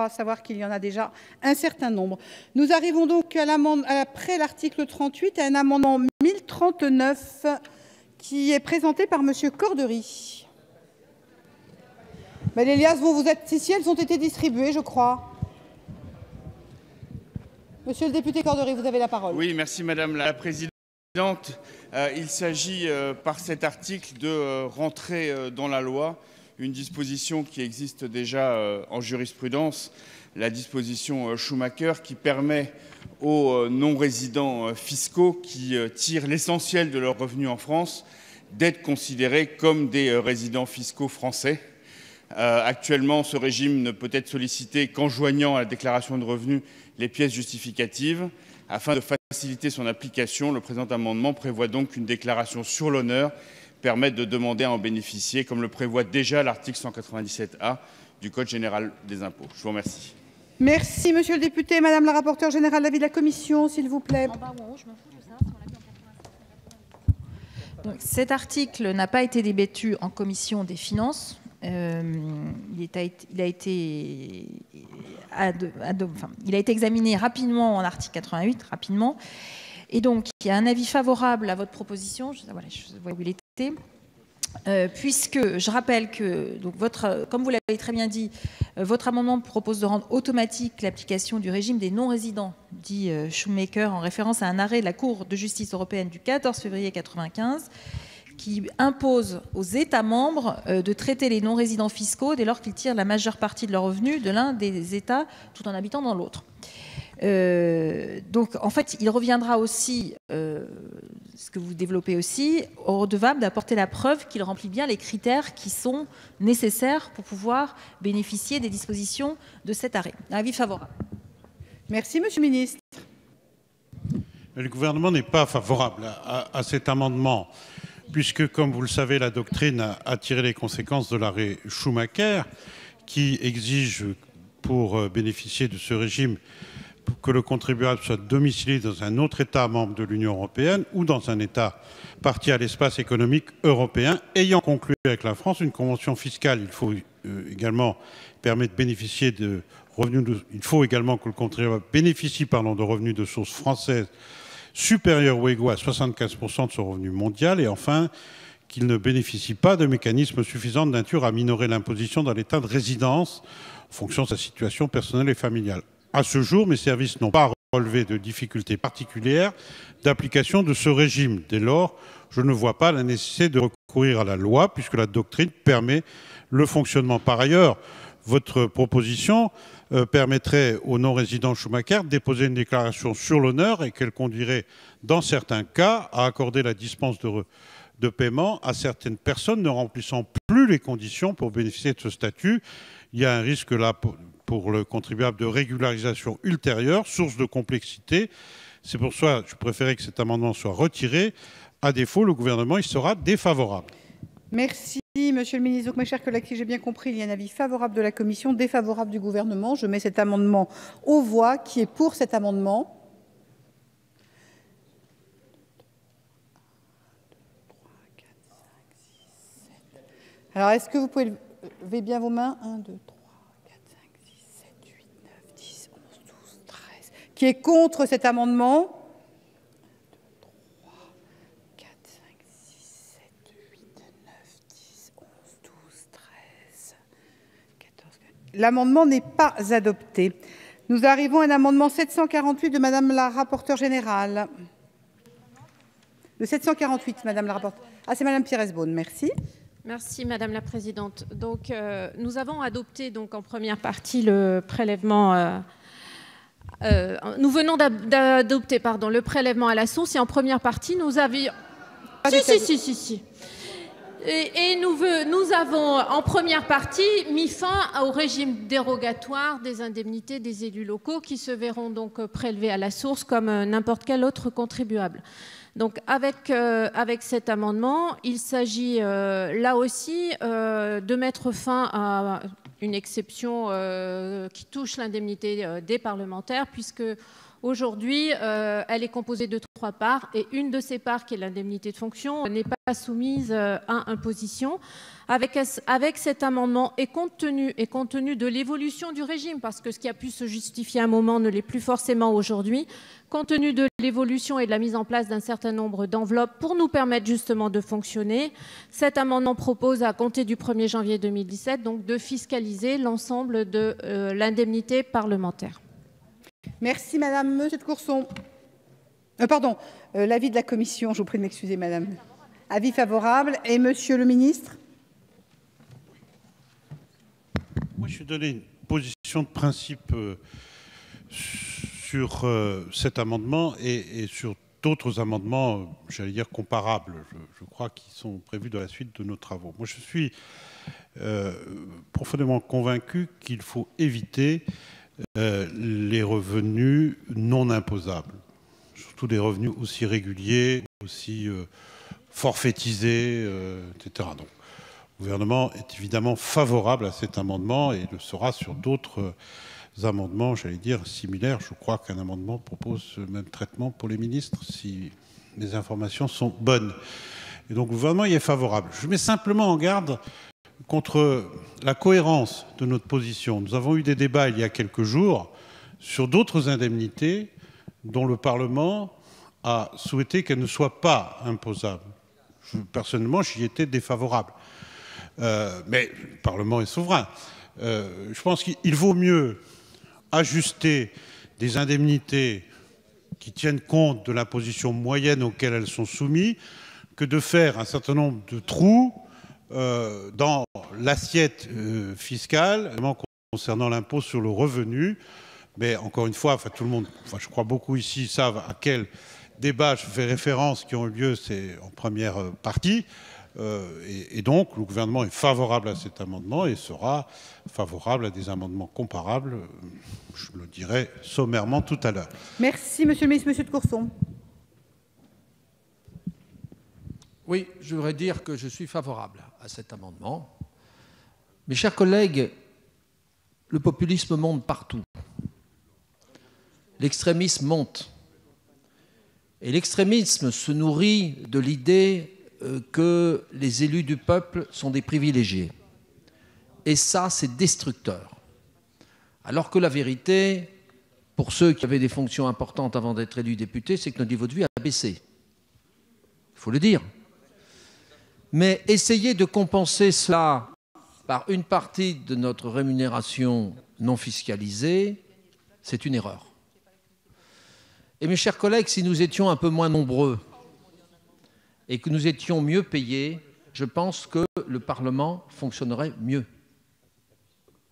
à savoir qu'il y en a déjà un certain nombre. Nous arrivons donc après l'article 38 à un amendement 1039 qui est présenté par Monsieur Cordery. Mais Elias, vous êtes ici, elles ont été distribuées, je crois. Monsieur le député Cordery, vous avez la parole. Oui, merci Madame la Présidente. Il s'agit par cet article de rentrer dans la loi une disposition qui existe déjà en jurisprudence, la disposition Schumacher, qui permet aux non-résidents fiscaux qui tirent l'essentiel de leurs revenus en France d'être considérés comme des résidents fiscaux français. Actuellement, ce régime ne peut être sollicité qu'en joignant à la déclaration de revenus les pièces justificatives. Afin de faciliter son application, le présent amendement prévoit donc qu'une déclaration sur l'honneur permette de demander à en bénéficier, comme le prévoit déjà l'article 197A du Code général des impôts. Je vous remercie. Merci, monsieur le député. Madame la rapporteure générale, l'avis de la commission, s'il vous plaît. Donc, cet article n'a pas été débattu en commission des finances. Il a été examiné rapidement en article 88, rapidement. Et donc, il y a un avis favorable à votre proposition. Je vois où il était. Puisque je rappelle que, donc comme vous l'avez très bien dit, votre amendement propose de rendre automatique l'application du régime des non-résidents, dit Schumacher, en référence à un arrêt de la Cour de justice européenne du 14 février 1995, qui impose aux États membres de traiter les non-résidents fiscaux dès lors qu'ils tirent la majeure partie de leurs revenus de l'un des États tout en habitant dans l'autre. Donc, en fait, il reviendra aussi, ce que vous développez aussi, au redevable d'apporter la preuve qu'il remplit bien les critères qui sont nécessaires pour pouvoir bénéficier des dispositions de cet arrêt. Avis favorable. Merci, monsieur le ministre. Mais le gouvernement n'est pas favorable à cet amendement, puisque, comme vous le savez, la doctrine a tiré les conséquences de l'arrêt Schumacher, qui exige, pour bénéficier de ce régime, que le contribuable soit domicilié dans un autre État membre de l'Union européenne ou dans un État partie à l'espace économique européen ayant conclu avec la France une convention fiscale. Il faut également permettre de bénéficier de revenus. Il faut également que le contribuable bénéficie de revenus de source française supérieurs ou égaux à 75% de son revenu mondial, et enfin qu'il ne bénéficie pas de mécanismes suffisants de nature à minorer l'imposition dans l'État de résidence en fonction de sa situation personnelle et familiale. À ce jour, mes services n'ont pas relevé de difficultés particulières d'application de ce régime. Dès lors, je ne vois pas la nécessité de recourir à la loi, puisque la doctrine permet le fonctionnement. Par ailleurs, votre proposition permettrait aux non-résidents Schumacher de déposer une déclaration sur l'honneur et qu'elle conduirait, dans certains cas, à accorder la dispense de paiement à certaines personnes ne remplissant plus les conditions pour bénéficier de ce statut. Il y a un risque là pour le contribuable de régularisation ultérieure, source de complexité. C'est pour ça que je préférais que cet amendement soit retiré. À défaut, le gouvernement y sera défavorable. Merci, monsieur le ministre. Donc, mes chers collègues, si j'ai bien compris, il y a un avis favorable de la commission, défavorable du gouvernement. Je mets cet amendement aux voix. Qui est pour cet amendement? Alors, est-ce que vous pouvez lever bien vos mains? 1, 2, 3, 4, 5, 6, 7, 8, 9, 10, 11, 12, 13. Qui est contre cet amendement? 1, 2, 3, 4, 5, 6, 7, 8, 9, 10, 11, 12, 13, 14, 15. L'amendement n'est pas adopté. Nous arrivons à un amendement 748 de Madame la rapporteure générale. Le 748, Madame la rapporteure. Ah, c'est Madame Pires-Beaune, merci. Merci Madame la Présidente. Donc, nous avons adopté donc, en première partie le prélèvement. Nous venons d'adopter le prélèvement à la source et en première partie nous avions. Si. Et nous avons en première partie mis fin au régime dérogatoire des indemnités des élus locaux qui se verront donc prélevés à la source comme n'importe quel autre contribuable. Donc avec cet amendement, il s'agit là aussi de mettre fin à une exception qui touche l'indemnité des parlementaires, puisque aujourd'hui, elle est composée de 3 parts, et une de ces parts, qui est l'indemnité de fonction, n'est pas soumise à imposition. Avec cet amendement, et compte tenu de l'évolution du régime, parce que ce qui a pu se justifier à un moment ne l'est plus forcément aujourd'hui, compte tenu de l'évolution et de la mise en place d'un certain nombre d'enveloppes pour nous permettre justement de fonctionner, cet amendement propose, à compter du 1er janvier 2017, donc de fiscaliser l'ensemble de l'indemnité parlementaire. Merci, madame. Monsieur de Courson. Pardon, l'avis de la commission, je vous prie de m'excuser, madame. Avis favorable. Et monsieur le ministre? Moi, je vais donner une position de principe sur cet amendement et sur d'autres amendements, j'allais dire comparables, je crois, qui sont prévus dans la suite de nos travaux. Moi, je suis profondément convaincu qu'il faut éviter les revenus non imposables, surtout des revenus aussi réguliers, aussi forfaitisés, etc. Donc, le gouvernement est évidemment favorable à cet amendement et le sera sur d'autres amendements, j'allais dire, similaires. Je crois qu'un amendement propose le même traitement pour les ministres, si les informations sont bonnes. Et donc, le gouvernement y est favorable. Je mets simplement en garde contre la cohérence de notre position. Nous avons eu des débats il y a quelques jours sur d'autres indemnités dont le Parlement a souhaité qu'elles ne soient pas imposables. Personnellement, j'y étais défavorable. Mais le Parlement est souverain. Je pense qu'il vaut mieux ajuster des indemnités qui tiennent compte de l'imposition moyenne auquel elles sont soumises que de faire un certain nombre de trous dans l'assiette fiscale concernant l'impôt sur le revenu. Mais encore une fois, tout le monde, je crois beaucoup ici savent à quel débat je fais référence qui ont eu lieu, c'est en première partie. Et donc, le gouvernement est favorable à cet amendement et sera favorable à des amendements comparables, je le dirai sommairement tout à l'heure. Merci, monsieur le ministre. Monsieur de Courson. Oui, je voudrais dire que je suis favorable à cet amendement. Mes chers collègues, le populisme monte partout. L'extrémisme monte. Et l'extrémisme se nourrit de l'idée que les élus du peuple sont des privilégiés. Et ça, c'est destructeur. Alors que la vérité, pour ceux qui avaient des fonctions importantes avant d'être élus députés, c'est que notre niveau de vie a baissé. Il faut le dire. Mais essayer de compenser cela par une partie de notre rémunération non fiscalisée, c'est une erreur. Et mes chers collègues, si nous étions un peu moins nombreux et que nous étions mieux payés, je pense que le Parlement fonctionnerait mieux.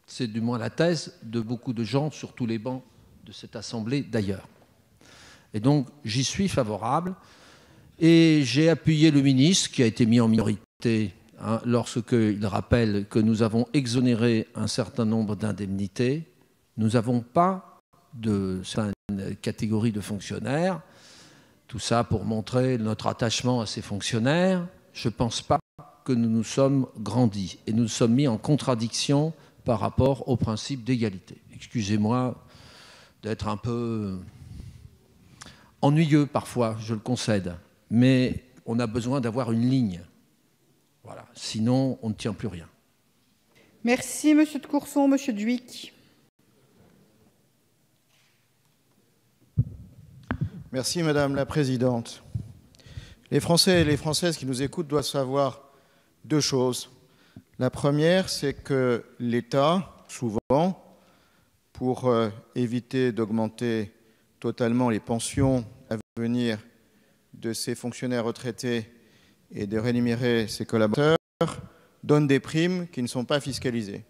C'est du moins la thèse de beaucoup de gens sur tous les bancs de cette Assemblée d'ailleurs. Et donc, j'y suis favorable. Et j'ai appuyé le ministre qui a été mis en minorité lorsqu'il rappelle que nous avons exonéré un certain nombre d'indemnités. Nous n'avons pas de certaines catégories de fonctionnaires. Tout ça pour montrer notre attachement à ces fonctionnaires. Je ne pense pas que nous nous sommes grandis et nous nous sommes mis en contradiction par rapport au principe d'égalité. Excusez-moi d'être un peu ennuyeux parfois, je le concède, mais on a besoin d'avoir une ligne. Voilà. Sinon, on ne tient plus rien. Merci, monsieur de Courson. Monsieur Dhuicq. Merci, Madame la Présidente. Les Français et les Françaises qui nous écoutent doivent savoir deux choses. La première, c'est que l'État, souvent, pour éviter d'augmenter totalement les pensions à venir de ses fonctionnaires retraités et de rémunérer ses collaborateurs, donne des primes qui ne sont pas fiscalisées.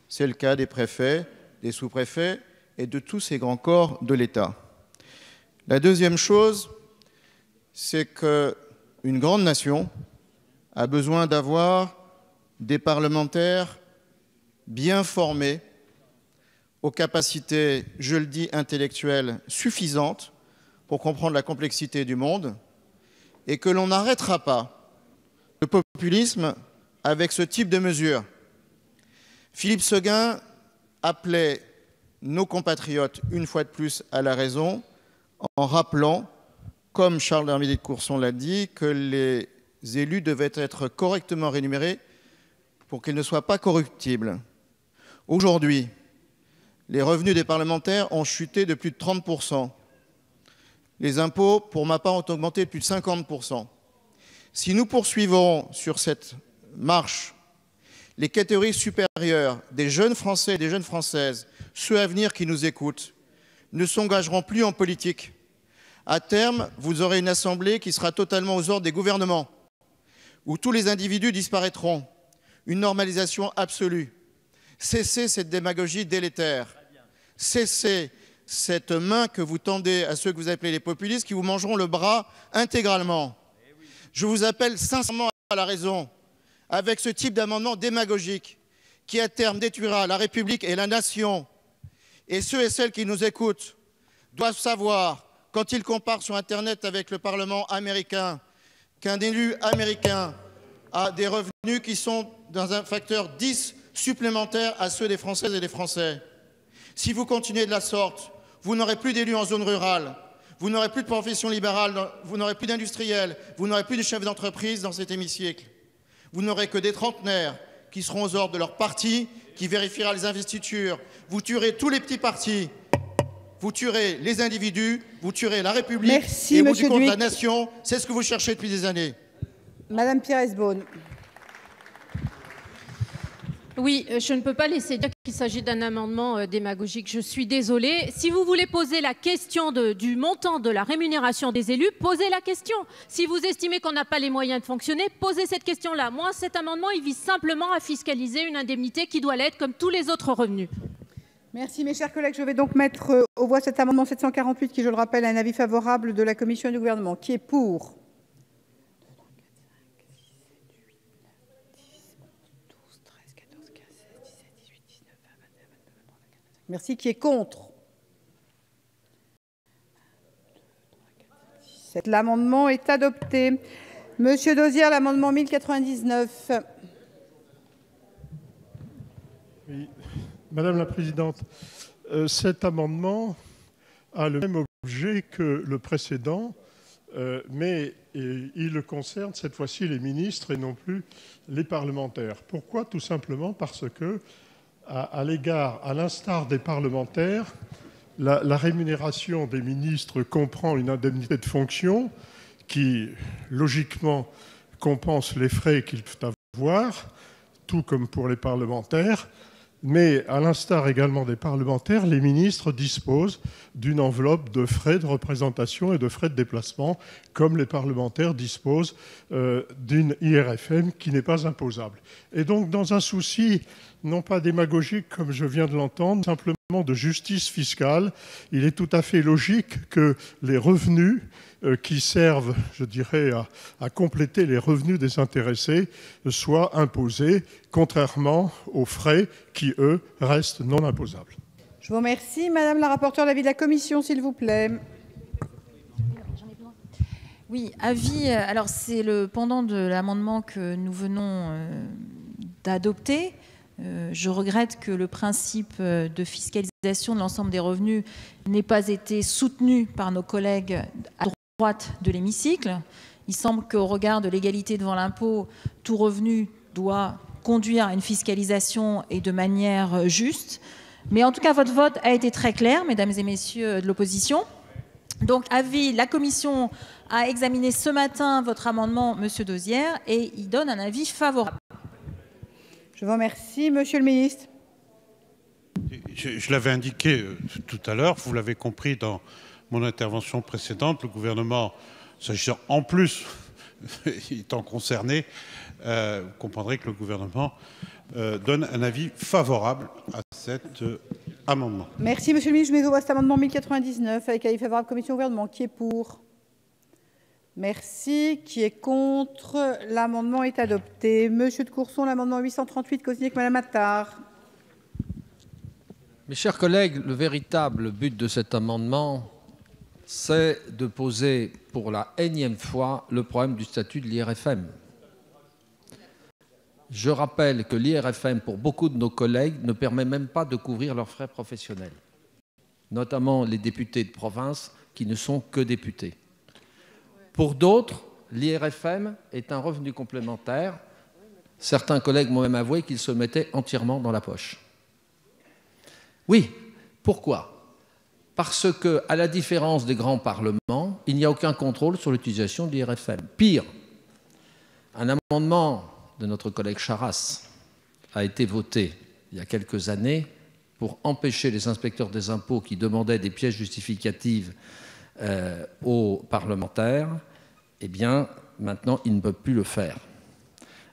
C'est le cas des préfets, des sous-préfets et de tous ces grands corps de l'État. La deuxième chose, c'est qu'une grande nation a besoin d'avoir des parlementaires bien formés, aux capacités, je le dis, intellectuelles suffisantes pour comprendre la complexité du monde, et que l'on n'arrêtera pas le populisme avec ce type de mesures. Philippe Séguin appelait nos compatriotes, une fois de plus, à la raison, en rappelant comme Charles-Hermine de Courson l'a dit, que les élus devaient être correctement rémunérés pour qu'ils ne soient pas corruptibles. Aujourd'hui, les revenus des parlementaires ont chuté de plus de 30%. Les impôts, pour ma part, ont augmenté de plus de 50%. Si nous poursuivons sur cette marche, les catégories supérieures des jeunes Français et des jeunes Françaises, ceux à venir qui nous écoutent, ne s'engageront plus en politique. À terme, vous aurez une assemblée qui sera totalement aux ordres des gouvernements, où tous les individus disparaîtront. Une normalisation absolue. Cessez cette démagogie délétère. Cessez cette main que vous tendez à ceux que vous appelez les populistes, qui vous mangeront le bras intégralement. Je vous appelle sincèrement à la raison, avec ce type d'amendement démagogique, qui à terme détruira la République et la nation. Et ceux et celles qui nous écoutent doivent savoir, quand ils comparent sur Internet avec le Parlement américain, qu'un élu américain a des revenus qui sont dans un facteur 10 supplémentaire à ceux des Françaises et des Français. Si vous continuez de la sorte, vous n'aurez plus d'élus en zone rurale, vous n'aurez plus de profession libérale, vous n'aurez plus d'industriels, vous n'aurez plus de chefs d'entreprise dans cet hémicycle. Vous n'aurez que des trentenaires qui seront aux ordres de leur parti, qui vérifiera les investitures. Vous tuerez tous les petits partis, vous tuerez les individus, vous tuerez la République. Merci, et au bout monsieur du compte, Duc. la nation, c'est ce que vous cherchez depuis des années. Madame Pires-Beaune. Oui, je ne peux pas laisser dire qu'il s'agit d'un amendement démagogique. Je suis désolée. Si vous voulez poser la question du montant de la rémunération des élus, posez la question. Si vous estimez qu'on n'a pas les moyens de fonctionner, posez cette question-là. Moi, cet amendement, il vise simplement à fiscaliser une indemnité qui doit l'être comme tous les autres revenus. Merci, mes chers collègues. Je vais donc mettre aux voix cet amendement 748 qui, je le rappelle, a un avis favorable de la Commission et du gouvernement. Qui est pour? Merci. Qui est contre? L'amendement est adopté. Monsieur Dosière, l'amendement 1099. Oui. Madame la Présidente, cet amendement a le même objet que le précédent, mais il concerne cette fois-ci les ministres et non plus les parlementaires. Pourquoi? Tout simplement parce que, à l'instar des parlementaires, la rémunération des ministres comprend une indemnité de fonction qui, logiquement, compense les frais qu'ils peuvent avoir, tout comme pour les parlementaires. Mais, à l'instar également des parlementaires, les ministres disposent d'une enveloppe de frais de représentation et de frais de déplacement, comme les parlementaires disposent d'une IRFM qui n'est pas imposable. Et donc, dans un souci, non pas démagogique comme je viens de l'entendre, simplement de justice fiscale, il est tout à fait logique que les revenus qui servent, je dirais, à compléter les revenus des intéressés soient imposés, contrairement aux frais qui, eux, restent non imposables. Je vous remercie. Madame la rapporteure, l'avis de la Commission, s'il vous plaît. Oui, avis. Alors, c'est le pendant de l'amendement que nous venons d'adopter. Je regrette que le principe de fiscalisation de l'ensemble des revenus n'ait pas été soutenu par nos collègues à droite de l'hémicycle. Il semble qu'au regard de l'égalité devant l'impôt, tout revenu doit conduire à une fiscalisation et de manière juste. Mais en tout cas, votre vote a été très clair, mesdames et messieurs de l'opposition. Donc, avis, la Commission a examiné ce matin votre amendement, monsieur Dosière, et il donne un avis favorable. Je vous remercie. Monsieur le ministre. Je l'avais indiqué tout à l'heure, vous l'avez compris dans mon intervention précédente, le gouvernement, s'agissant en plus, étant concerné, vous comprendrez que le gouvernement donne un avis favorable à cet amendement. Merci, monsieur le ministre. Je mets au voix cet amendement 1099 avec avis favorable Commission gouvernement. Qui est pour? Merci. Qui est contre? L'amendement est adopté. Monsieur de Courson, l'amendement 838, co-signé avec Madame Attard. Mes chers collègues, le véritable but de cet amendement, c'est de poser pour la énième fois le problème du statut de l'IRFM. Je rappelle que l'IRFM, pour beaucoup de nos collègues, ne permet même pas de couvrir leurs frais professionnels, notamment les députés de province qui ne sont que députés. Pour d'autres, l'IRFM est un revenu complémentaire. Certains collègues m'ont même avoué qu'ils se mettaient entièrement dans la poche. Oui, pourquoi? Parce qu'à la différence des grands parlements, il n'y a aucun contrôle sur l'utilisation de l'IRFM. Pire, un amendement de notre collègue Charras a été voté il y a quelques années pour empêcher les inspecteurs des impôts qui demandaient des pièces justificatives aux parlementaires. Eh bien, maintenant, ils ne peuvent plus le faire.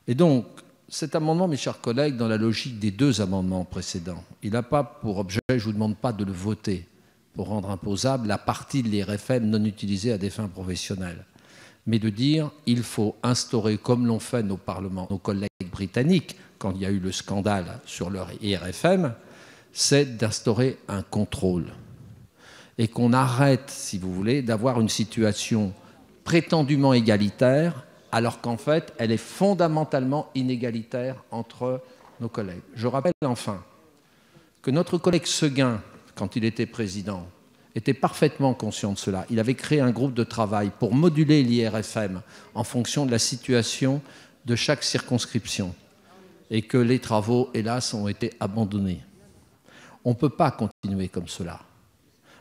Et donc, cet amendement, mes chers collègues, dans la logique des deux amendements précédents, il n'a pas pour objet, je ne vous demande pas de le voter, pour rendre imposable la partie de l'IRFM non utilisée à des fins professionnelles, mais de dire il faut instaurer, comme l'ont fait nos collègues britanniques, quand il y a eu le scandale sur leur IRFM, c'est d'instaurer un contrôle. Et qu'on arrête, si vous voulez, d'avoir une situation prétendument égalitaire, alors qu'en fait, elle est fondamentalement inégalitaire entre nos collègues. Je rappelle enfin que notre collègue Seguin, quand il était président, était parfaitement conscient de cela. Il avait créé un groupe de travail pour moduler l'IRFM en fonction de la situation de chaque circonscription et que les travaux, hélas, ont été abandonnés. On ne peut pas continuer comme cela.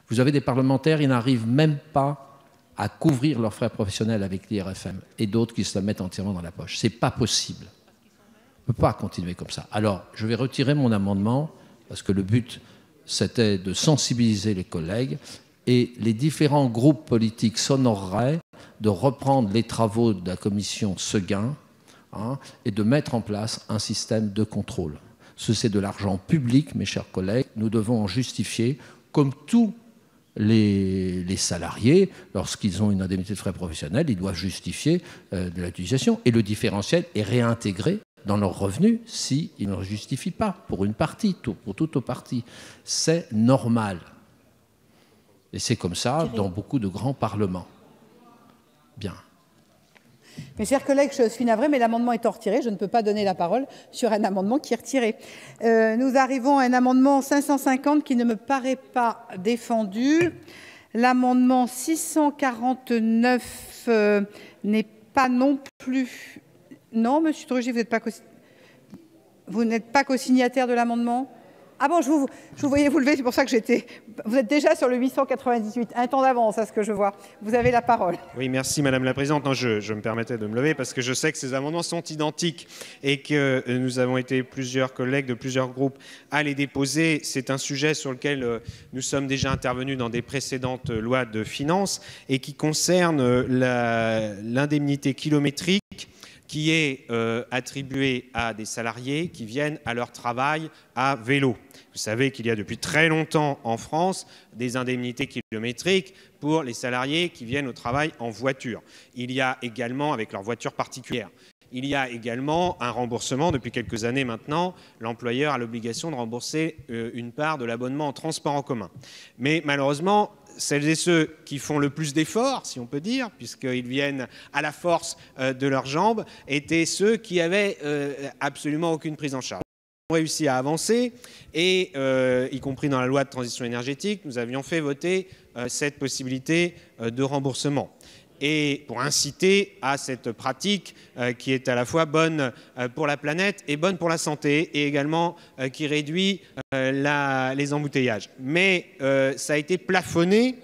Vous avez des parlementaires, ils n'arrivent même pas à couvrir leurs frais professionnels avec l'IRFM et d'autres qui se la mettent entièrement dans la poche. Ce n'est pas possible. On ne peut pas continuer comme ça. Alors, je vais retirer mon amendement parce que le but, c'était de sensibiliser les collègues et les différents groupes politiques s'honoreraient de reprendre les travaux de la commission Seguin et de mettre en place un système de contrôle. C'est de l'argent public, mes chers collègues. Nous devons en justifier, comme tous les salariés, lorsqu'ils ont une indemnité de frais professionnels, ils doivent justifier de l'utilisation. Et le différentiel est réintégré dans leurs revenus s'ils ne le justifient pas, pour une partie, pour toute partie. C'est normal. Et c'est comme ça dans beaucoup de grands parlements. Bien. Mes chers collègues, je suis navrée, mais l'amendement étant retiré, je ne peux pas donner la parole sur un amendement qui est retiré. Nous arrivons à un amendement 550 qui ne me paraît pas défendu. L'amendement 649 n'est pas non plus... Non, monsieur Trugy, vous n'êtes pas co-signataire de l'amendement? Ah bon, je vous voyais vous lever, c'est pour ça que j'étais... Vous êtes déjà sur le 898, un temps d'avance à ce que je vois. Vous avez la parole. Oui, merci Madame la Présidente. Non, je me permettais de me lever parce que je sais que ces amendements sont identiques et que nous avons été plusieurs collègues de plusieurs groupes à les déposer. C'est un sujet sur lequel nous sommes déjà intervenus dans des précédentes lois de finances et qui concerne l'indemnité kilométrique qui est attribuée à des salariés qui viennent à leur travail à vélo. Vous savez qu'il y a depuis très longtemps en France des indemnités kilométriques pour les salariés qui viennent au travail en voiture. Il y a également avec leur voiture particulière. Il y a également un remboursement, depuis quelques années maintenant, l'employeur a l'obligation de rembourser une part de l'abonnement en transport en commun. Mais malheureusement, celles et ceux qui font le plus d'efforts, si on peut dire, puisqu'ils viennent à la force de leurs jambes, étaient ceux qui avaient absolument aucune prise en charge. Nous avons réussi à avancer et, y compris dans la loi de transition énergétique, nous avions fait voter cette possibilité de remboursement. Et pour inciter à cette pratique qui est à la fois bonne pour la planète et bonne pour la santé, et également qui réduit les embouteillages. Mais ça a été plafonné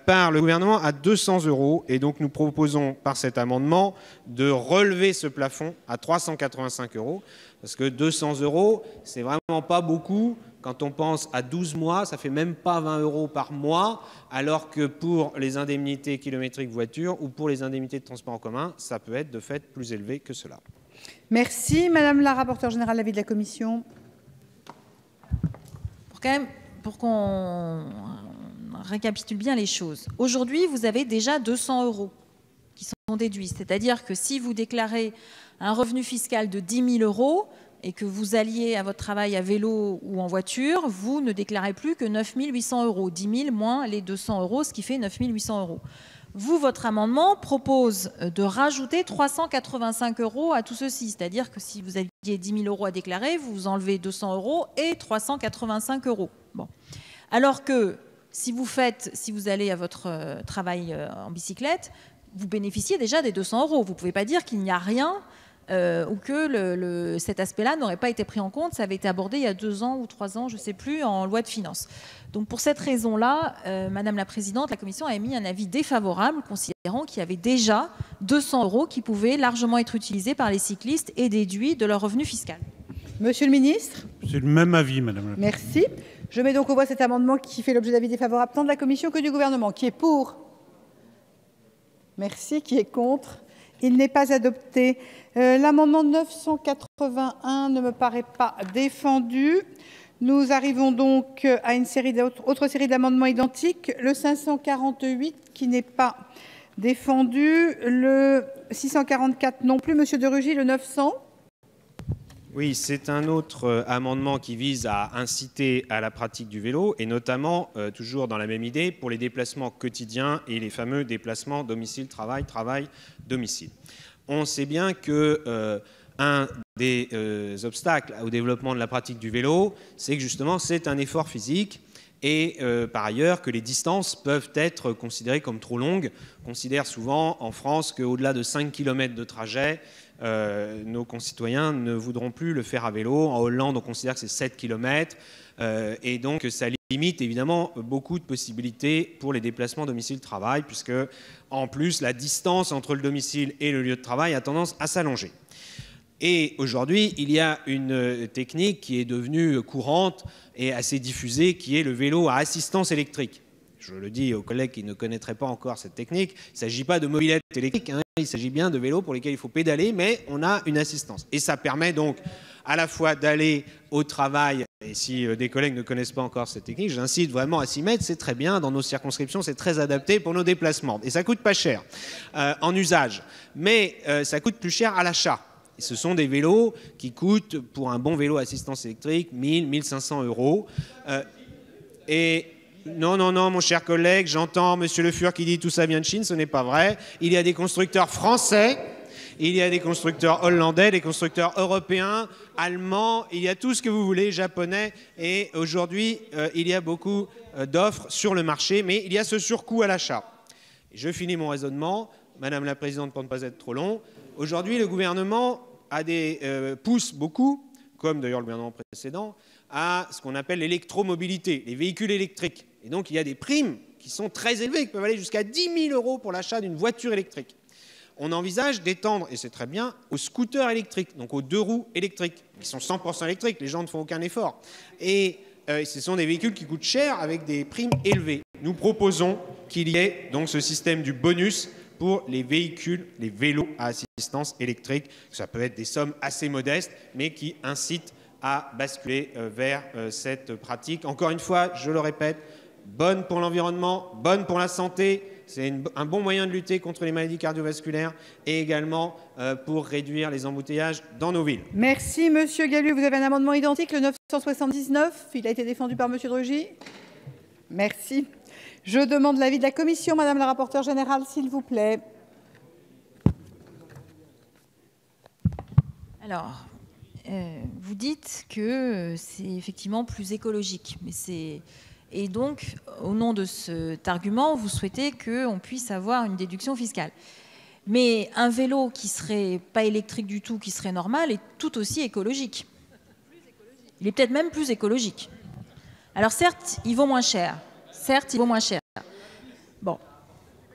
par le gouvernement à 200 €, et donc nous proposons par cet amendement de relever ce plafond à 385 €, parce que 200 €, c'est vraiment pas beaucoup. Quand on pense à 12 mois, ça fait même pas 20 € par mois, alors que pour les indemnités kilométriques voiture ou pour les indemnités de transport en commun, ça peut être de fait plus élevé que cela. Merci. Madame la rapporteure générale, l'avis de la commission. Pour qu'on récapitule bien les choses. Aujourd'hui, vous avez déjà 200 € qui sont déduits. C'est-à-dire que si vous déclarez un revenu fiscal de 10 000 € et que vous alliez à votre travail à vélo ou en voiture, vous ne déclarez plus que 9 800 €. 10 000 moins les 200 €, ce qui fait 9 800 €. Vous, votre amendement propose de rajouter 385 € à tout ceci. C'est-à-dire que si vous aviez 10 000 € à déclarer, vous enlevez 200 € et 385 €. Bon. Alors que si vous allez à votre travail en bicyclette, vous bénéficiez déjà des 200 €. Vous ne pouvez pas dire qu'il n'y a rien ou que cet aspect-là n'aurait pas été pris en compte. Ça avait été abordé il y a 2 ans ou 3 ans, je ne sais plus, en loi de finances. Donc pour cette raison-là, Madame la Présidente, la Commission a émis un avis défavorable, considérant qu'il y avait déjà 200 € qui pouvaient largement être utilisés par les cyclistes et déduits de leur revenu fiscal. Monsieur le ministre? C'est le même avis, Madame la Présidente. Merci. Je mets donc aux voix cet amendement qui fait l'objet d'avis défavorable tant de la Commission que du Gouvernement. Qui est pour? Merci. Qui est contre? Il n'est pas adopté. L'amendement 981 ne me paraît pas défendu. Nous arrivons donc à une autre série d'amendements identiques. Le 548 qui n'est pas défendu. Le 644 non plus. Monsieur de Rugy, le 900. Oui, c'est un autre amendement qui vise à inciter à la pratique du vélo et notamment, toujours dans la même idée, pour les déplacements quotidiens et les fameux déplacements domicile-travail, travail-domicile. On sait bien que un des obstacles au développement de la pratique du vélo, c'est que justement c'est un effort physique et par ailleurs que les distances peuvent être considérées comme trop longues. On considère souvent en France qu'au-delà de 5 km de trajet, nos concitoyens ne voudront plus le faire à vélo. En Hollande, on considère que c'est 7 km et donc ça limite évidemment beaucoup de possibilités pour les déplacements domicile-travail puisque en plus la distance entre le domicile et le lieu de travail a tendance à s'allonger. Et aujourd'hui, il y a une technique qui est devenue courante et assez diffusée qui est le vélo à assistance électrique. Je le dis aux collègues qui ne connaîtraient pas encore cette technique, il ne s'agit pas de mobilette électrique, hein, il s'agit bien de vélos pour lesquels il faut pédaler, mais on a une assistance. Et ça permet donc à la fois d'aller au travail, et si des collègues ne connaissent pas encore cette technique, j'incite vraiment à s'y mettre, c'est très bien, dans nos circonscriptions, c'est très adapté pour nos déplacements. Et ça coûte pas cher en usage, mais ça coûte plus cher à l'achat. Et ce sont des vélos qui coûtent, pour un bon vélo assistance électrique, 1000, 1500 €. Et non, mon cher collègue, j'entends Monsieur Le Fur qui dit tout ça vient de Chine, ce n'est pas vrai. Il y a des constructeurs français, il y a des constructeurs hollandais, des constructeurs européens, allemands, il y a tout ce que vous voulez, japonais. Et aujourd'hui, il y a beaucoup d'offres sur le marché, mais il y a ce surcoût à l'achat. Je finis mon raisonnement, Madame la Présidente, pour ne pas être trop long. Aujourd'hui, le gouvernement pousse beaucoup, comme d'ailleurs le gouvernement précédent, à ce qu'on appelle l'électromobilité, les véhicules électriques. Et donc, il y a des primes qui sont très élevées, qui peuvent aller jusqu'à 10 000 € pour l'achat d'une voiture électrique. On envisage d'étendre, et c'est très bien, aux scooters électriques, donc aux 2 roues électriques, qui sont 100% électriques, les gens ne font aucun effort. Et ce sont des véhicules qui coûtent cher avec des primes élevées. Nous proposons qu'il y ait donc ce système du bonus pour les véhicules, les vélos à assistance électrique. Ça peut être des sommes assez modestes, mais qui incitent à basculer vers cette pratique. Encore une fois, je le répète, bonne pour l'environnement, bonne pour la santé. C'est un bon moyen de lutter contre les maladies cardiovasculaires et également pour réduire les embouteillages dans nos villes. Merci, Monsieur Gallu. Vous avez un amendement identique, le 979. Il a été défendu par Monsieur de Rugy. Merci. Je demande l'avis de la Commission, Madame la rapporteure générale, s'il vous plaît. Alors, vous dites que c'est effectivement plus écologique, et donc, au nom de cet argument, vous souhaitez qu'on puisse avoir une déduction fiscale. Mais un vélo qui serait pas électrique du tout, qui serait normal, est tout aussi écologique. Il est peut-être même plus écologique. Alors certes, il vaut moins cher. Bon.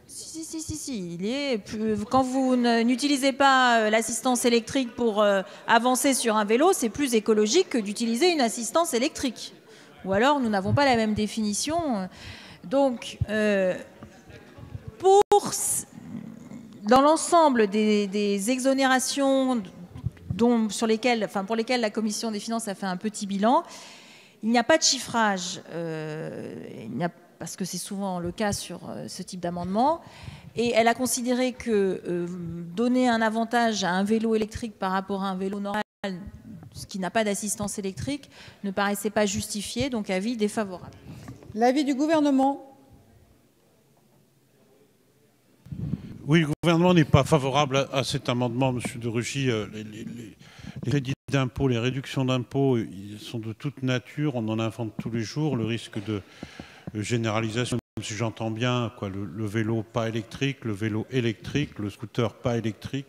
Si. Il est plus... Quand vous n'utilisez pas l'assistance électrique pour avancer sur un vélo, c'est plus écologique que d'utiliser une assistance électrique. Ou alors, nous n'avons pas la même définition. Donc, dans l'ensemble des exonérations pour lesquelles la Commission des finances a fait un petit bilan, il n'y a pas de chiffrage, parce que c'est souvent le cas sur ce type d'amendement. Et elle a considéré que donner un avantage à un vélo électrique par rapport à un vélo normal, ce qui n'a pas d'assistance électrique, ne paraissait pas justifié, donc avis défavorable. L'avis du gouvernement. Oui, le gouvernement n'est pas favorable à cet amendement, Monsieur de Rugy. Les crédits d'impôt, les réductions d'impôts, ils sont de toute nature, on en invente tous les jours. Le risque de généralisation si j'entends bien, quoi, le vélo pas électrique, le vélo électrique, le scooter pas électrique.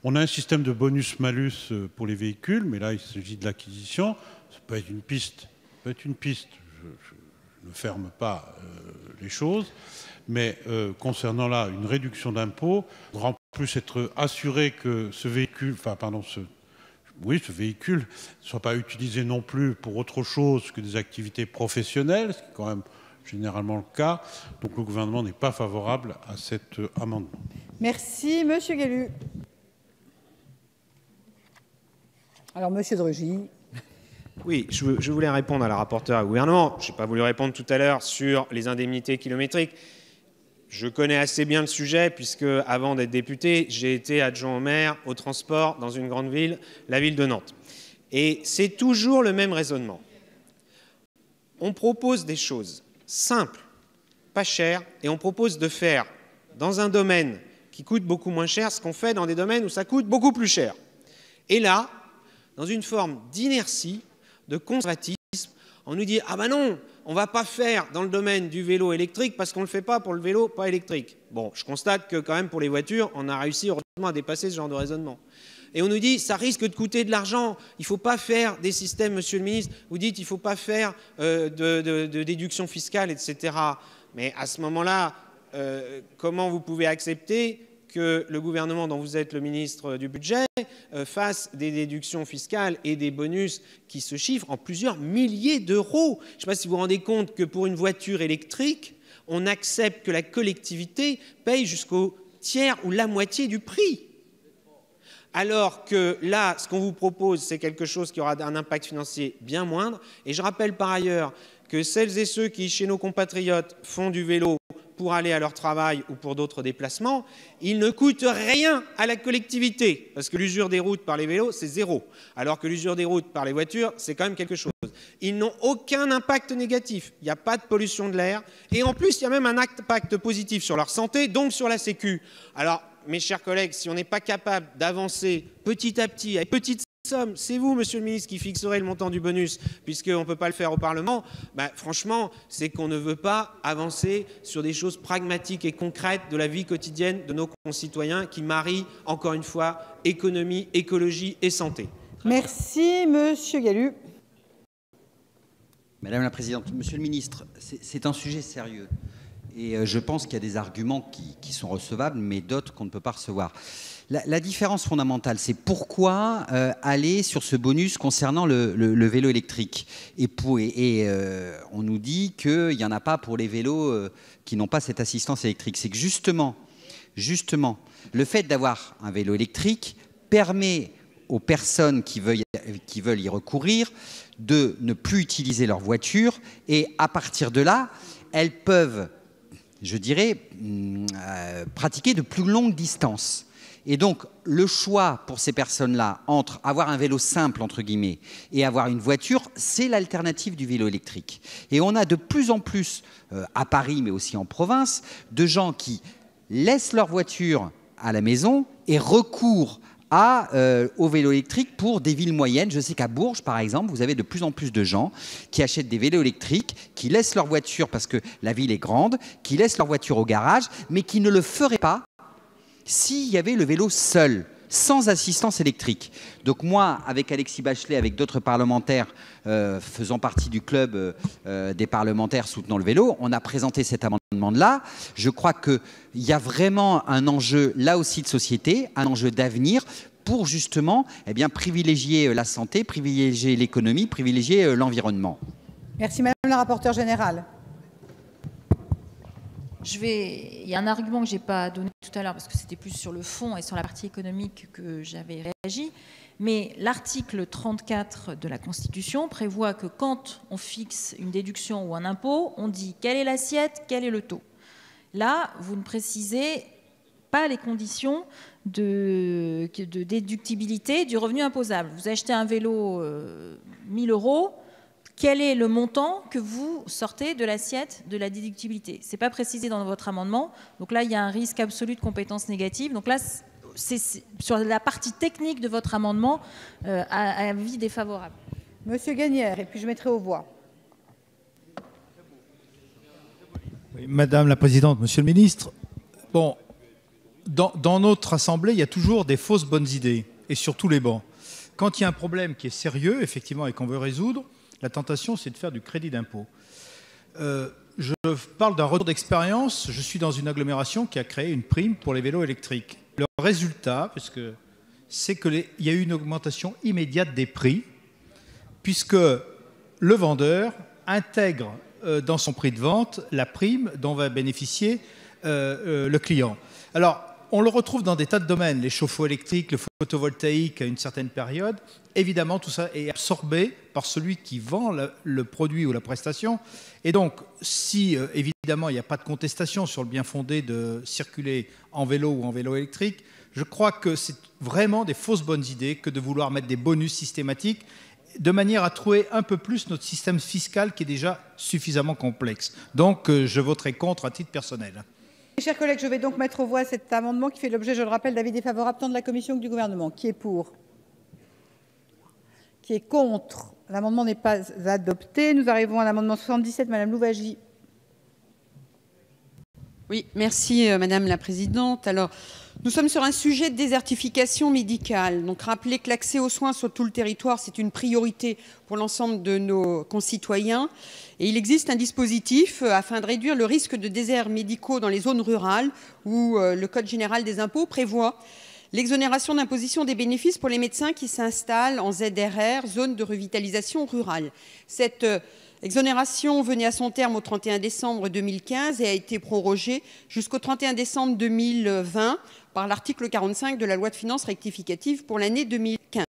On a un système de bonus-malus pour les véhicules, mais là, il s'agit de l'acquisition. Ça peut être une piste. Je ne ferme pas les choses. Mais concernant là une réduction d'impôt, en plus être assuré que ce véhicule, ce véhicule ne soit pas utilisé non plus pour autre chose que des activités professionnelles, ce qui est quand même généralement le cas. Donc le gouvernement n'est pas favorable à cet amendement. Merci. Monsieur Gelu. Alors, Monsieur Drugy. Oui, je voulais répondre à la rapporteure et au gouvernement. Je n'ai pas voulu répondre tout à l'heure sur les indemnités kilométriques. Je connais assez bien le sujet puisque, avant d'être député, j'ai été adjoint au maire au transport dans une grande ville, la ville de Nantes. Et c'est toujours le même raisonnement. On propose des choses simples, pas chères, et on propose de faire dans un domaine qui coûte beaucoup moins cher ce qu'on fait dans des domaines où ça coûte beaucoup plus cher. Et là, dans une forme d'inertie, de conservatisme, on nous dit « Ah ben non, on ne va pas faire dans le domaine du vélo électrique parce qu'on ne le fait pas pour le vélo pas électrique. » Bon, je constate que quand même pour les voitures, on a réussi heureusement à dépasser ce genre de raisonnement. Et on nous dit « Ça risque de coûter de l'argent, il ne faut pas faire des systèmes, monsieur le ministre. Vous dites « Il ne faut pas faire de déduction fiscale, etc. » Mais à ce moment-là, comment vous pouvez accepter que le gouvernement dont vous êtes le ministre du budget fasse des déductions fiscales et des bonus qui se chiffrent en plusieurs milliers d'euros. Je ne sais pas si vous vous rendez compte que pour une voiture électrique, on accepte que la collectivité paye jusqu'au tiers ou la moitié du prix. Alors que là, ce qu'on vous propose, c'est quelque chose qui aura un impact financier bien moindre. Et je rappelle par ailleurs que celles et ceux qui, chez nos compatriotes, font du vélo pour aller à leur travail ou pour d'autres déplacements, ils ne coûtent rien à la collectivité, parce que l'usure des routes par les vélos, c'est zéro, alors que l'usure des routes par les voitures, c'est quand même quelque chose. Ils n'ont aucun impact négatif, il n'y a pas de pollution de l'air, et en plus, il y a même un impact positif sur leur santé, donc sur la Sécu. Alors, mes chers collègues, si on n'est pas capable d'avancer petit à petit, avec petite somme, c'est vous, monsieur le ministre, qui fixerez le montant du bonus, puisqu'on ne peut pas le faire au Parlement, franchement, c'est qu'on ne veut pas avancer sur des choses pragmatiques et concrètes de la vie quotidienne de nos concitoyens qui marient, encore une fois, économie, écologie et santé. Merci, monsieur Gelu. Madame la Présidente, monsieur le ministre, c'est un sujet sérieux. Et je pense qu'il y a des arguments qui sont recevables, mais d'autres qu'on ne peut pas recevoir. La différence fondamentale, c'est pourquoi aller sur ce bonus concernant le vélo électrique. On nous dit qu'il n'y en a pas pour les vélos qui n'ont pas cette assistance électrique. C'est que justement, le fait d'avoir un vélo électrique permet aux personnes qui veulent y recourir de ne plus utiliser leur voiture. Et à partir de là, elles peuvent, je dirais, pratiquer de plus longues distances. Et donc, le choix pour ces personnes-là entre avoir un vélo simple, entre guillemets, et avoir une voiture, c'est l'alternative du vélo électrique. Et on a de plus en plus, à Paris, mais aussi en province, de gens qui laissent leur voiture à la maison et recourent au vélo électrique pour des villes moyennes. Je sais qu'à Bourges, par exemple, vous avez de plus en plus de gens qui achètent des vélos électriques, qui laissent leur voiture parce que la ville est grande, qui laissent leur voiture au garage, mais qui ne le feraient pas s'il y avait le vélo seul, sans assistance électrique. Donc moi, avec Alexis Bachelet, avec d'autres parlementaires faisant partie du club des parlementaires soutenant le vélo, on a présenté cet amendement-là. Je crois qu'il y a vraiment un enjeu, là aussi, de société, un enjeu d'avenir pour justement privilégier la santé, privilégier l'économie, privilégier l'environnement. Merci Madame la rapporteure générale. Il y a un argument que je n'ai pas donné tout à l'heure parce que c'était plus sur le fond et sur la partie économique que j'avais réagi. Mais l'article 34 de la Constitution prévoit que quand on fixe une déduction ou un impôt, on dit quelle est l'assiette, quel est le taux. Là, vous ne précisez pas les conditions de déductibilité du revenu imposable. Vous achetez un vélo 1 000 €. Quel est le montant que vous sortez de l'assiette de la déductibilité? Ce n'est pas précisé dans votre amendement. Donc là, il y a un risque absolu de compétence négative. Donc là, c'est sur la partie technique de votre amendement, avis défavorable. Monsieur Gagnère, et puis je mettrai aux voix. Oui, Madame la Présidente, Monsieur le Ministre, bon, dans notre Assemblée, il y a toujours des fausses bonnes idées, et sur tous les bancs. Quand il y a un problème qui est sérieux, effectivement, et qu'on veut résoudre, la tentation, c'est de faire du crédit d'impôt. Je parle d'un retour d'expérience. Je suis dans une agglomération qui a créé une prime pour les vélos électriques. Le résultat, c'est qu'il y a eu une augmentation immédiate des prix, puisque le vendeur intègre dans son prix de vente la prime dont va bénéficier le client. Alors, on le retrouve dans des tas de domaines, les chauffe-eau électriques, le photovoltaïque à une certaine période. Évidemment, tout ça est absorbé par celui qui vend le produit ou la prestation. Et donc, si évidemment il n'y a pas de contestation sur le bien fondé de circuler en vélo ou en vélo électrique, je crois que c'est vraiment des fausses bonnes idées que de vouloir mettre des bonus systématiques de manière à trouver un peu plus notre système fiscal qui est déjà suffisamment complexe. Donc, je voterai contre à titre personnel. Chers collègues, je vais donc mettre aux voix cet amendement qui fait l'objet, je le rappelle, d'avis défavorable tant de la Commission que du Gouvernement. Qui est pour? Qui est contre? L'amendement n'est pas adopté. Nous arrivons à l'amendement 77, Madame Louwagie. Oui, merci Madame la Présidente. Alors, nous sommes sur un sujet de désertification médicale. Donc, rappeler que l'accès aux soins sur tout le territoire, c'est une priorité pour l'ensemble de nos concitoyens. Et il existe un dispositif afin de réduire le risque de déserts médicaux dans les zones rurales où le Code général des impôts prévoit l'exonération d'imposition des bénéfices pour les médecins qui s'installent en ZRR, zone de revitalisation rurale. Cette exonération venait à son terme au 31 décembre 2015 et a été prorogée jusqu'au 31 décembre 2020 par l'article 45 de la loi de finances rectificative pour l'année 2015.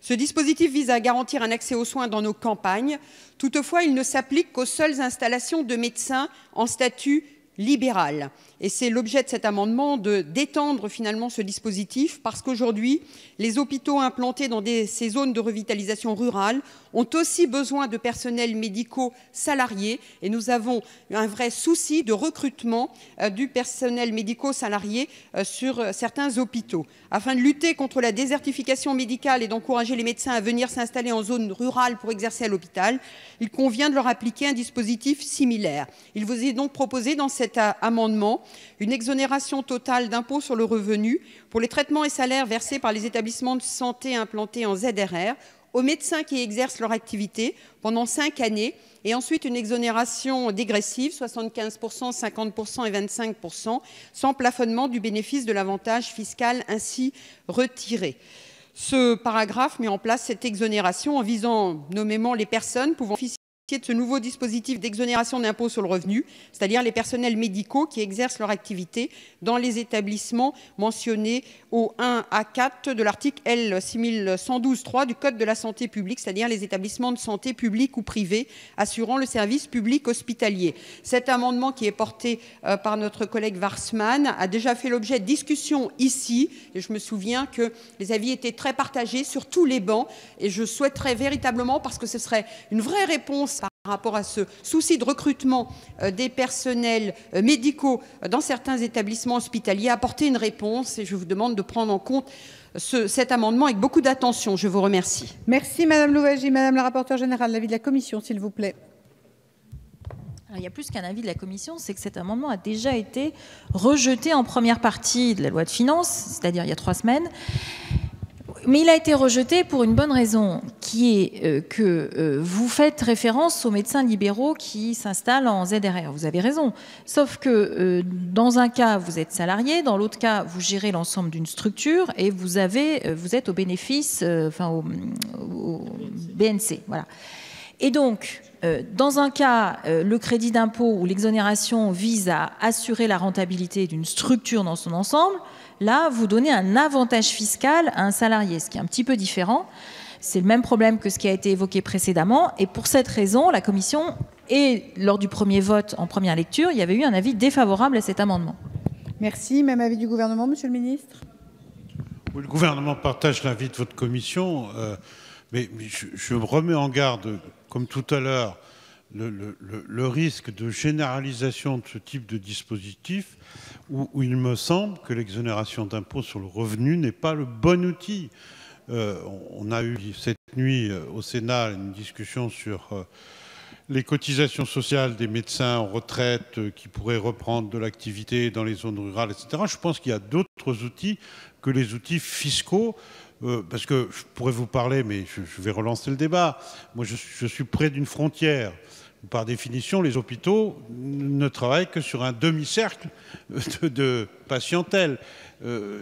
Ce dispositif vise à garantir un accès aux soins dans nos campagnes. Toutefois, il ne s'applique qu'aux seules installations de médecins en statut libéral. Et c'est l'objet de cet amendement d'étendre finalement ce dispositif parce qu'aujourd'hui, les hôpitaux implantés dans ces zones de revitalisation rurale ont aussi besoin de personnels médicaux salariés et nous avons un vrai souci de recrutement du personnel médico salarié sur certains hôpitaux. Afin de lutter contre la désertification médicale et d'encourager les médecins à venir s'installer en zone rurale pour exercer à l'hôpital, il convient de leur appliquer un dispositif similaire. Il vous est donc proposé dans cet amendement une exonération totale d'impôt sur le revenu pour les traitements et salaires versés par les établissements de santé implantés en ZRR aux médecins qui exercent leur activité pendant 5 années et ensuite une exonération dégressive, 75%, 50% et 25%, sans plafonnement du bénéfice de l'avantage fiscal ainsi retiré. Ce paragraphe met en place cette exonération en visant nommément les personnes pouvant bénéficier de ce nouveau dispositif d'exonération d'impôt sur le revenu, c'est-à-dire les personnels médicaux qui exercent leur activité dans les établissements mentionnés au 1 à 4 de l'article L 6112-3 du Code de la santé publique, c'est-à-dire les établissements de santé publics ou privés assurant le service public hospitalier. Cet amendement qui est porté par notre collègue Warsmann a déjà fait l'objet de discussions ici et je me souviens que les avis étaient très partagés sur tous les bancs et je souhaiterais véritablement, parce que ce serait une vraie réponse par rapport à ce souci de recrutement des personnels médicaux dans certains établissements hospitaliers, apporter une réponse et je vous demande de prendre en compte cet amendement avec beaucoup d'attention. Je vous remercie. Merci Madame Louwagie. Madame la rapporteure générale, l'avis de la Commission, s'il vous plaît. Alors, il y a plus qu'un avis de la Commission, c'est que cet amendement a déjà été rejeté en première partie de la loi de finances, c'est-à-dire il y a 3 semaines. Mais il a été rejeté pour une bonne raison, qui est que vous faites référence aux médecins libéraux qui s'installent en ZRR. Vous avez raison. Sauf que dans un cas, vous êtes salarié, dans l'autre cas, vous gérez l'ensemble d'une structure et vous êtes au bénéfice, au BNC. Voilà. Et donc, dans un cas, le crédit d'impôt ou l'exonération vise à assurer la rentabilité d'une structure dans son ensemble. Là, vous donnez un avantage fiscal à un salarié, ce qui est un petit peu différent. C'est le même problème que ce qui a été évoqué précédemment. Et pour cette raison, la Commission, et lors du premier vote en première lecture, il y avait eu un avis défavorable à cet amendement. Merci. Même avis du gouvernement, Monsieur le Ministre. Oui, le gouvernement partage l'avis de votre commission, mais je me remets en garde, comme tout à l'heure, le risque de généralisation de ce type de dispositif où il me semble que l'exonération d'impôt sur le revenu n'est pas le bon outil. On a eu cette nuit au Sénat une discussion sur les cotisations sociales des médecins en retraite qui pourraient reprendre de l'activité dans les zones rurales, etc. Je pense qu'il y a d'autres outils que les outils fiscaux, parce que je pourrais vous parler, mais je vais relancer le débat. Moi, je suis près d'une frontière. Par définition, les hôpitaux ne travaillent que sur un demi-cercle de patientèle.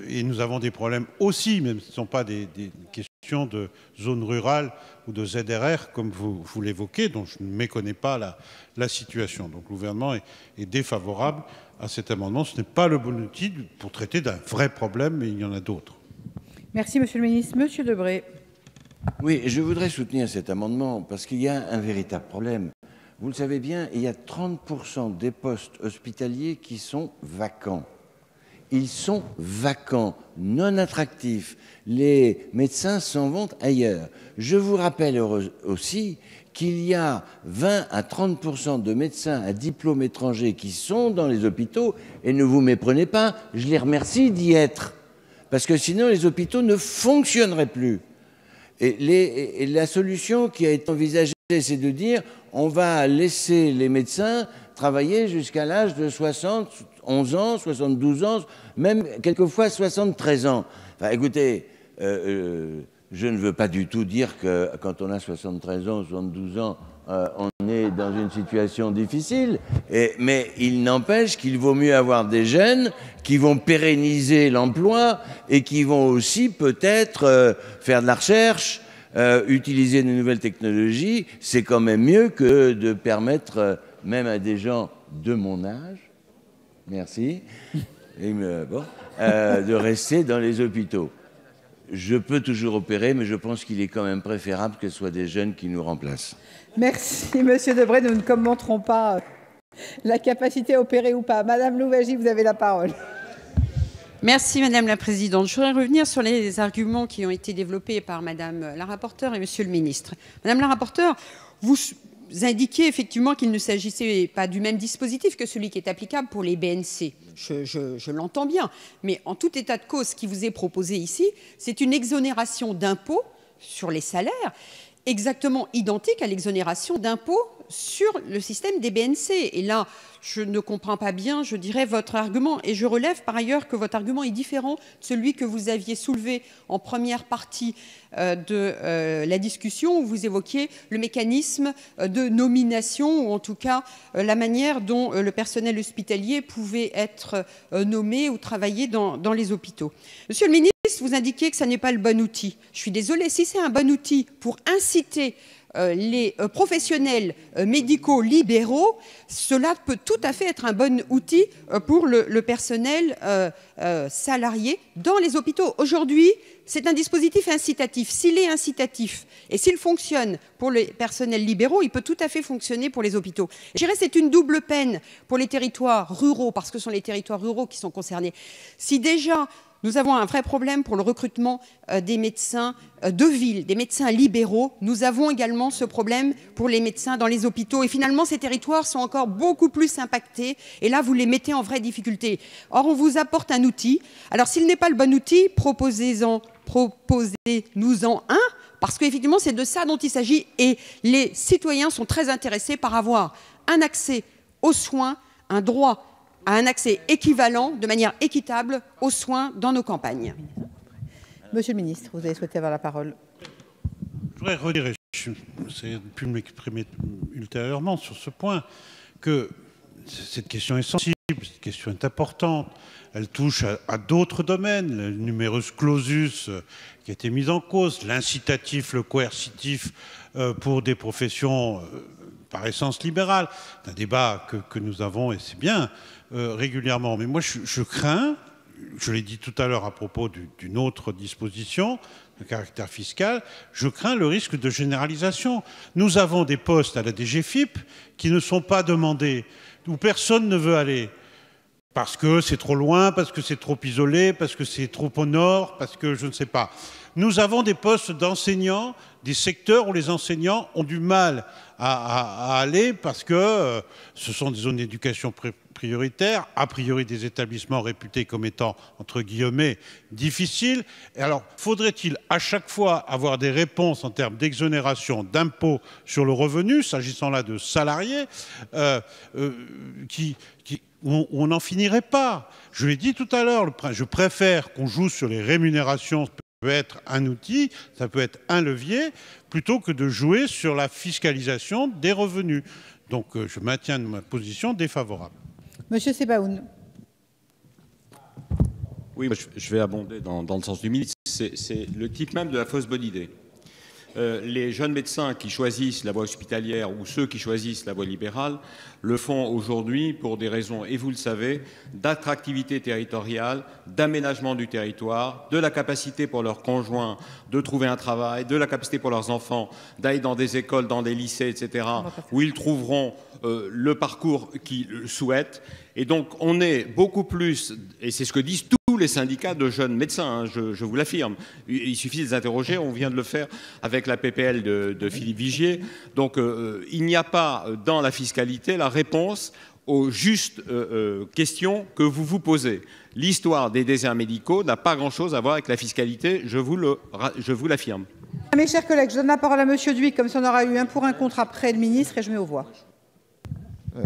Et nous avons des problèmes aussi, même si ce ne sont pas des questions de zone rurale ou de ZRR, comme vous l'évoquez, dont je ne méconnais pas la situation. Donc le gouvernement est défavorable à cet amendement. Ce n'est pas le bon outil pour traiter d'un vrai problème, mais il y en a d'autres. Merci, Monsieur le Ministre. Monsieur Debré. Oui, je voudrais soutenir cet amendement parce qu'il y a un véritable problème. Vous le savez bien, il y a 30% des postes hospitaliers qui sont vacants. Ils sont vacants, non attractifs. Les médecins s'en vont ailleurs. Je vous rappelle aussi qu'il y a 20 à 30% de médecins à diplôme étranger qui sont dans les hôpitaux, et ne vous méprenez pas, je les remercie d'y être, parce que sinon les hôpitaux ne fonctionneraient plus. Et la solution qui a été envisagée, c'est de dire on va laisser les médecins travailler jusqu'à l'âge de 71 ans, 72 ans, même quelquefois 73 ans. Enfin, écoutez, je ne veux pas du tout dire que quand on a 73 ans, 72 ans, on est dans une situation difficile, mais il n'empêche qu'il vaut mieux avoir des jeunes qui vont pérenniser l'emploi et qui vont aussi peut-être faire de la recherche, utiliser de nouvelles technologies. C'est quand même mieux que de permettre même à des gens de mon âge, merci, de rester dans les hôpitaux. Je peux toujours opérer, mais je pense qu'il est quand même préférable que ce soit des jeunes qui nous remplacent. Merci, Monsieur Debré. Nous ne commenterons pas la capacité à opérer ou pas. Madame Louwagie, vous avez la parole. Merci Madame la Présidente. Je voudrais revenir sur les arguments qui ont été développés par Madame la rapporteure et Monsieur le Ministre. Madame la rapporteure, vous indiquiez effectivement qu'il ne s'agissait pas du même dispositif que celui qui est applicable pour les BNC. Je l'entends bien, mais en tout état de cause, ce qui vous est proposé ici, c'est une exonération d'impôts sur les salaires exactement identique à l'exonération d'impôts sur le système des BNC. Et là, je ne comprends pas bien, je dirais, votre argument. Et je relève par ailleurs que votre argument est différent de celui que vous aviez soulevé en première partie de la discussion, où vous évoquiez le mécanisme de nomination, ou en tout cas la manière dont le personnel hospitalier pouvait être nommé ou travailler dans les hôpitaux. Monsieur le ministre, vous indiquez que ça n'est pas le bon outil. Je suis désolée, si c'est un bon outil pour inciter les professionnels médicaux libéraux, cela peut tout à fait être un bon outil pour le personnel salarié dans les hôpitaux. Aujourd'hui, c'est un dispositif incitatif. S'il est incitatif et s'il fonctionne pour les personnels libéraux, il peut tout à fait fonctionner pour les hôpitaux. Je dirais que c'est une double peine pour les territoires ruraux, parce que ce sont les territoires ruraux qui sont concernés. Si déjà nous avons un vrai problème pour le recrutement des médecins de ville, des médecins libéraux, nous avons également ce problème pour les médecins dans les hôpitaux. Et finalement, ces territoires sont encore beaucoup plus impactés. Et là, vous les mettez en vraie difficulté. Or, on vous apporte un outil. Alors, s'il n'est pas le bon outil, proposez-nous-en un, parce qu'effectivement, c'est de ça dont il s'agit. Et les citoyens sont très intéressés par avoir un accès aux soins, un droit à un accès équivalent, de manière équitable, aux soins dans nos campagnes. Monsieur le ministre, vous avez souhaité avoir la parole. Je voudrais redire, et je n'ai pu m'exprimer ultérieurement sur ce point, que cette question est sensible, cette question est importante, elle touche à d'autres domaines, le numerus clausus qui a été mis en cause, l'incitatif, le coercitif pour des professions par essence libérales. C'est un débat que nous avons, et c'est bien, régulièrement. Mais moi, je crains, je l'ai dit tout à l'heure à propos d'une autre disposition de caractère fiscal, je crains le risque de généralisation. Nous avons des postes à la DGFiP qui ne sont pas demandés, où personne ne veut aller, parce que c'est trop loin, parce que c'est trop isolé, parce que c'est trop au nord, parce que je ne sais pas. Nous avons des postes d'enseignants, des secteurs où les enseignants ont du mal à aller parce que ce sont des zones d'éducation prioritaire, a priori des établissements réputés comme étant, entre guillemets, difficiles. Et alors, faudrait-il à chaque fois avoir des réponses en termes d'exonération d'impôts sur le revenu, s'agissant là de salariés, où on n'en finirait pas? Je l'ai dit tout à l'heure, je préfère qu'on joue sur les rémunérations. Ça peut être un outil, ça peut être un levier, plutôt que de jouer sur la fiscalisation des revenus. Donc, je maintiens ma position défavorable. Monsieur Sebaoun. Oui, je vais abonder dans le sens du ministre. C'est le type même de la fausse bonne idée. Les jeunes médecins qui choisissent la voie hospitalière ou ceux qui choisissent la voie libérale le font aujourd'hui pour des raisons, et vous le savez, d'attractivité territoriale, d'aménagement du territoire, de la capacité pour leurs conjoints de trouver un travail, de la capacité pour leurs enfants d'aller dans des écoles, dans des lycées, etc., où ils trouveront le parcours qu'ils souhaitent. Et donc on est beaucoup plus, et c'est ce que disent tous les syndicats de jeunes médecins, hein, je vous l'affirme, il suffit de les interroger, on vient de le faire avec la PPL de Philippe Vigier. Donc il n'y a pas dans la fiscalité la réponse aux justes questions que vous vous posez. L'histoire des déserts médicaux n'a pas grand-chose à voir avec la fiscalité, je vous l'affirme. Mes chers collègues, je donne la parole à Monsieur Dhuicq, comme ça on aura eu un pour un contre après le ministre, et je mets aux voix.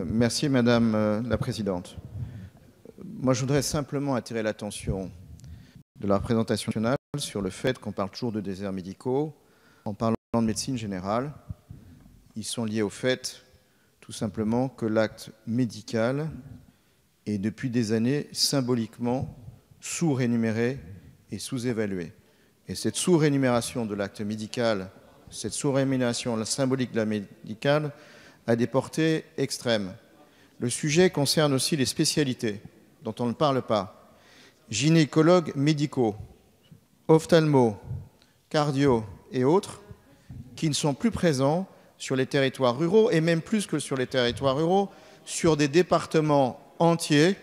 Merci Madame la Présidente. Moi, je voudrais simplement attirer l'attention de la représentation nationale sur le fait qu'on parle toujours de déserts médicaux. En parlant de médecine générale, ils sont liés au fait, tout simplement, que l'acte médical est depuis des années symboliquement sous-rémunéré et sous-évalué. Et cette sous-rémunération de l'acte médical, cette sous-rémunération symbolique de la médicale, a des portées extrêmes. Le sujet concerne aussi les spécialités dont on ne parle pas. Gynécologues médicaux, ophtalmos, cardio et autres, qui ne sont plus présents sur les territoires ruraux, et même plus que sur les territoires ruraux, sur des départements entiers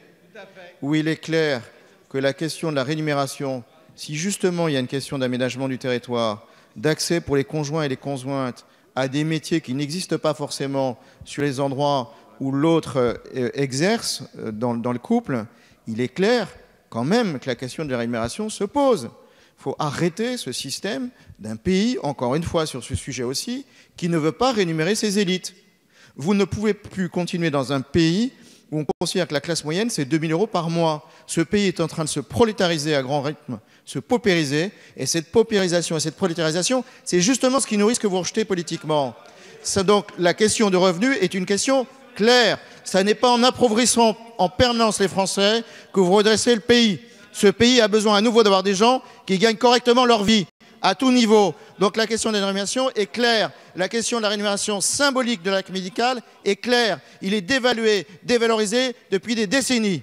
où il est clair que la question de la rémunération, si justement il y a une question d'aménagement du territoire, d'accès pour les conjoints et les conjointes à des métiers qui n'existent pas forcément sur les endroits où l'autre exerce dans le couple, il est clair quand même que la question de la rémunération se pose. Il faut arrêter ce système d'un pays, encore une fois sur ce sujet aussi, qui ne veut pas rémunérer ses élites. Vous ne pouvez plus continuer dans un pays où on considère que la classe moyenne, c'est 2 000 € par mois. Ce pays est en train de se prolétariser à grand rythme, se paupériser, et cette paupérisation et cette prolétarisation, c'est justement ce qui nourrit ce que vous rejetez politiquement. Donc la question de revenus est une question claire. Ça n'est pas en appauvrissant en permanence les Français que vous redressez le pays. Ce pays a besoin à nouveau d'avoir des gens qui gagnent correctement leur vie, à tout niveau. Donc la question de la rémunération est claire. La question de la rémunération symbolique de l'acte médical est claire. Il est dévalué, dévalorisé depuis des décennies.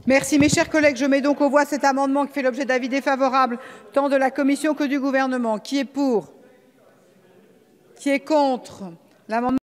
Merci mes chers collègues. Je mets donc aux voix cet amendement qui fait l'objet d'avis défavorables tant de la Commission que du Gouvernement. Qui est pour? Qui est contre? L'amendement